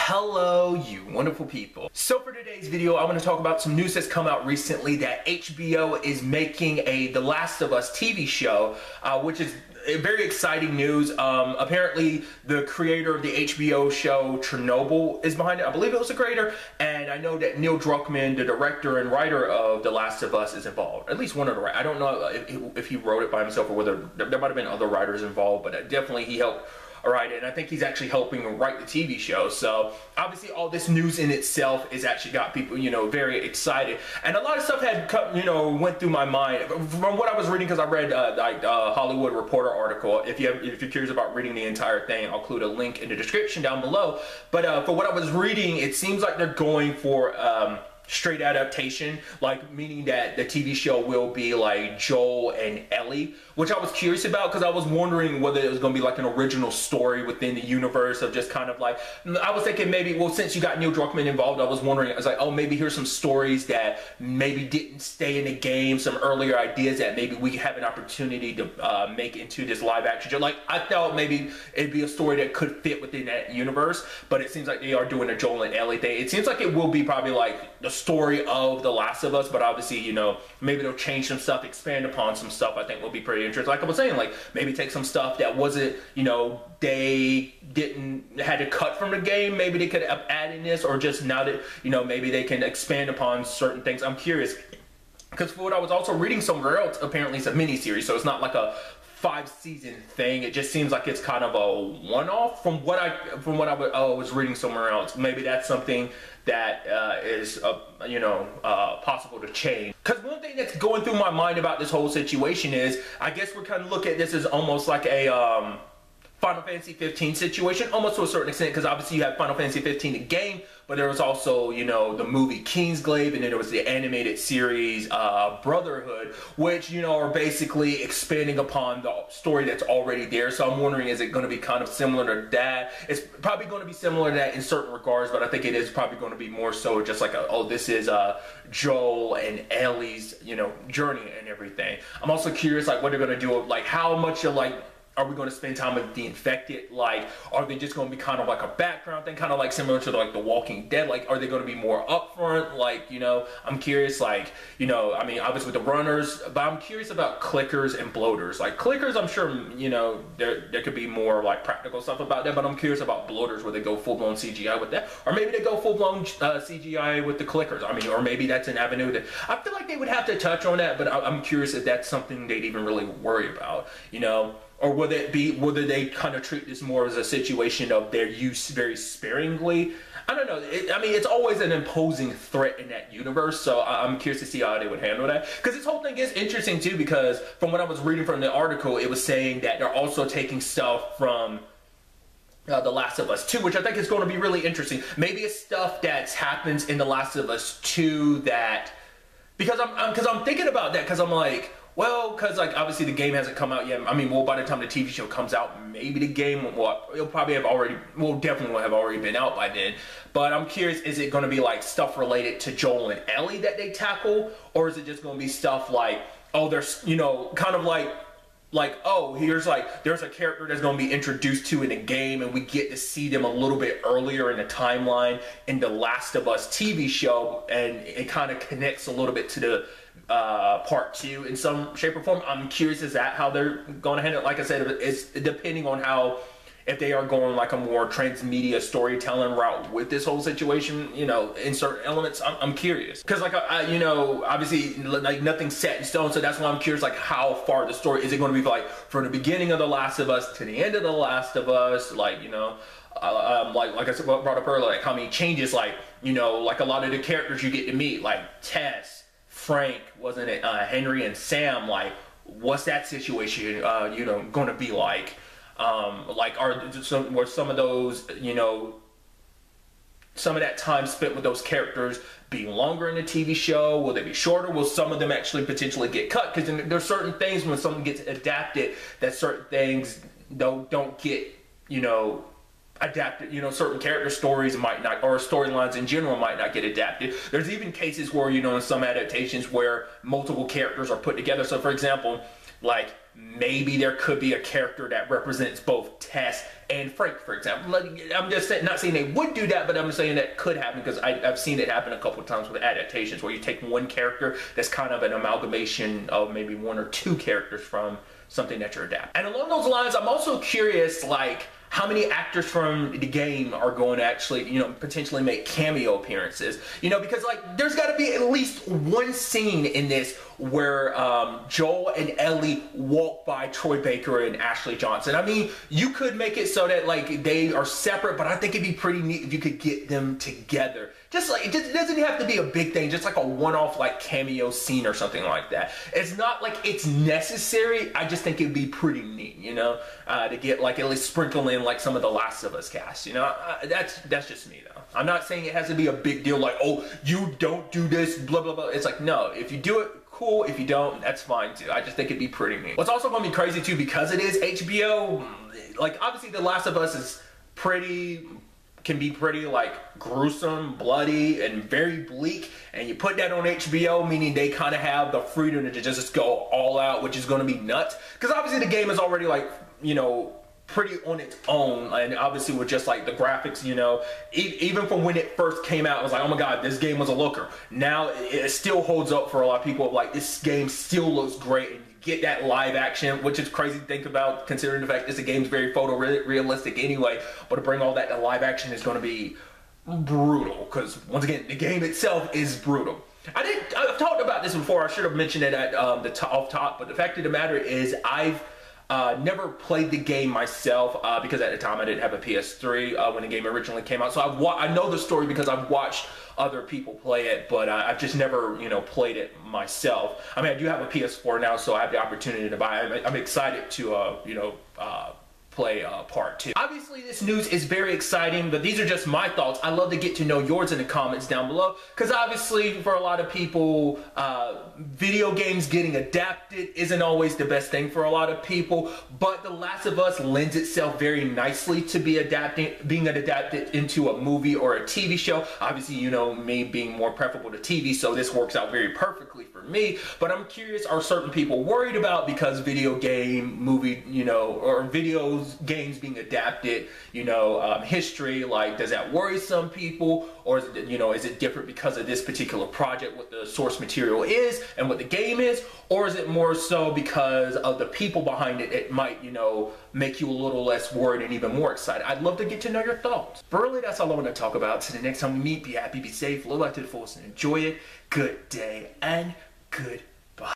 Hello, you wonderful people. So for today's video, I'm going to talk about some news that's come out recently that HBO is making a The Last of Us TV show, which is very exciting news. Apparently, the creator of the HBO show Chernobyl is behind it. I believe it was the creator, and I know that Neil Druckmann, the director and writer of The Last of Us, is involved. At least one of the writers. I don't know if he wrote it by himself or whether there might have been other writers involved, but definitely he helped write it, and I think he's actually helping write the TV show. So obviously all this news in itself is actually got people, very excited. And a lot of stuff had went through my mind from what I was reading, because I read Hollywood Reporter article. If you're curious about reading the entire thing, I'll include a link in the description down below. But for what I was reading, it seems like they're going for straight adaptation, like meaning that the TV show will be like Joel and Ellie, which I was curious about because I was wondering whether it was going to be like an original story within the universe of just kind of like, I was thinking maybe, well, since you got Neil Druckmann involved, I was wondering, I was like, oh, maybe here's some stories that maybe didn't stay in the game, some earlier ideas that maybe we could have an opportunity to make into this live action show. Like, I thought maybe it'd be a story that could fit within that universe, but it seems like they are doing a Joel and Ellie thing. It seems like it will be probably like the story of The Last of Us, but obviously, maybe they'll change some stuff, expand upon some stuff. I think will be pretty interesting. Like I was saying, like maybe take some stuff that wasn't, they had to cut from the game. Maybe they could add in this, or just now that, maybe they can expand upon certain things. I'm curious, because for what I was also reading somewhere else, apparently it's a mini-series, so it's not like a 5-season thing. It just seems like it's kind of a one-off from what I was reading somewhere else. Maybe that's something that is possible to change. Because one thing that's going through my mind about this whole situation is, I guess we're kind of looking at this as almost like a Final Fantasy 15 situation, almost to a certain extent, because obviously you have Final Fantasy 15 the game, but there was also, the movie Kingsglaive, and then there was the animated series Brotherhood, which, are basically expanding upon the story that's already there. So I'm wondering, is it going to be kind of similar to that? It's probably going to be similar to that in certain regards, but I think it is probably going to be more so just like, this is Joel and Ellie's, journey and everything. I'm also curious, like, what they're going to do, like, how much of, like, are we going to spend time with the infected? Like, are they just going to be kind of like a background thing, kind of like similar to like The Walking Dead? Like, are they going to be more upfront? Like, I'm curious, like, I mean, obviously with the runners, but I'm curious about clickers and bloaters. Like, clickers, I'm sure, there could be more like practical stuff about that, but I'm curious about bloaters, where they go full-blown CGI with that, or maybe they go full-blown CGI with the clickers. I mean, or maybe that's an avenue that I feel like they would have to touch on that, but I'm curious if that's something they'd even really worry about, Or whether they kind of treat this more as a situation of their use very sparingly. I don't know. I mean, it's always an imposing threat in that universe, so I'm curious to see how they would handle that. Because this whole thing is interesting, too, because from what I was reading from the article, it was saying that they're also taking stuff from The Last of Us 2, which I think is going to be really interesting. Maybe it's stuff that happens in The Last of Us 2 that... Because I'm thinking about that, because I'm like... Well, because like obviously the game hasn't come out yet. I mean, well, by the time the TV show comes out, maybe the game it'll probably have already, definitely will have already been out by then. But I'm curious, is it going to be like stuff related to Joel and Ellie that they tackle, or is it just going to be stuff like, oh, there's kind of like oh, there's a character that's going to be introduced to in the game, and we get to see them a little bit earlier in the timeline in the Last of Us TV show, and it kind of connects a little bit to the part 2 in some shape or form. I'm curious, is that how they're going to handle it? Like I said, it's depending on how, if they are going like a more transmedia storytelling route with this whole situation, in certain elements, I'm curious. Because like, obviously like nothing's set in stone, so that's why I'm curious, like how far the story, is it going to be like from the beginning of The Last of Us to the end of The Last of Us, like, like I said, brought up earlier, like how many changes, like, like a lot of the characters you get to meet, like Tess, Frank, wasn't it, Henry and Sam, like, what's that situation, going to be like? Like, were some of those, some of that time spent with those characters be longer in the TV show? Will they be shorter? Will some of them actually potentially get cut? Because there's certain things when something gets adapted that certain things don't get, adapted. Certain character stories might not, or storylines in general might not get adapted. There's even cases where, in some adaptations where multiple characters are put together. So for example, like maybe there could be a character that represents both Tess and Frank, for example. I'm just not saying they would do that, but I'm saying that could happen because I've seen it happen a couple of times with adaptations where you take one character that's kind of an amalgamation of maybe one or two characters from something that you're adapting. And along those lines, I'm also curious, like, how many actors from the game are going to actually, you know, potentially make cameo appearances? You know, because, like, there's got to be at least one scene in this where Joel and Ellie walk by Troy Baker and Ashley Johnson. I mean, you could make it so that, like, they are separate, but I think it'd be pretty neat if you could get them together. Just like, it doesn't have to be a big thing, just like a one-off, like, cameo scene or something like that. It's not like it's necessary. I just think it'd be pretty neat, you know, to get, like, at least sprinkle in, like, some of the Last of Us cast, you know. That's just me, though. I'm not saying it has to be a big deal, like, oh, you don't do this, blah, blah, blah. It's like, no, if you do it, cool. If you don't, that's fine too. I just think it'd be pretty neat. What's also gonna be crazy too, because it is HBO, like, obviously The Last of Us is can be pretty, like, gruesome, bloody, and very bleak, and you put that on HBO, meaning they kind of have the freedom to just go all out, which is gonna be nuts, because obviously the game is already, like, you know, pretty on its own, and obviously with just like the graphics, you know, even from when it first came out, it was like, oh my god, this game was a looker. Now it still holds up for a lot of people. Like, this game still looks great, and you get that live action, which is crazy to think about considering the fact this game's very photorealistic anyway, but to bring all that to live action is going to be brutal, because once again, the game itself is brutal. I've talked about this before. I should have mentioned it at off top, but the fact of the matter is I've never played the game myself because at the time I didn't have a PS3 when the game originally came out. So I know the story because I've watched other people play it, but I've just never, you know, played it myself. I mean, I do have a PS4 now, so I have the opportunity to buy it. I'm excited to, you know, play part 2. Obviously, this news is very exciting, but these are just my thoughts. I'd love to get to know yours in the comments down below, because obviously for a lot of people, video games getting adapted isn't always the best thing for a lot of people, but The Last of Us lends itself very nicely to being adapted into a movie or a TV show. Obviously, you know, me being more preferable to TV, so this works out very perfectly for me, but I'm curious, are certain people worried about, because video game, movie, you know, or games being adapted, you know, history, like, does that worry some people, or is it, you know, is it different because of this particular project, what the source material is and what the game is, or is it more so because of the people behind it, it might, you know, make you a little less worried and even more excited? I'd love to get to know your thoughts. But really, that's all I want to talk about. So the next time we meet, be happy, be safe, live life to the fullest, and enjoy it. Good day and good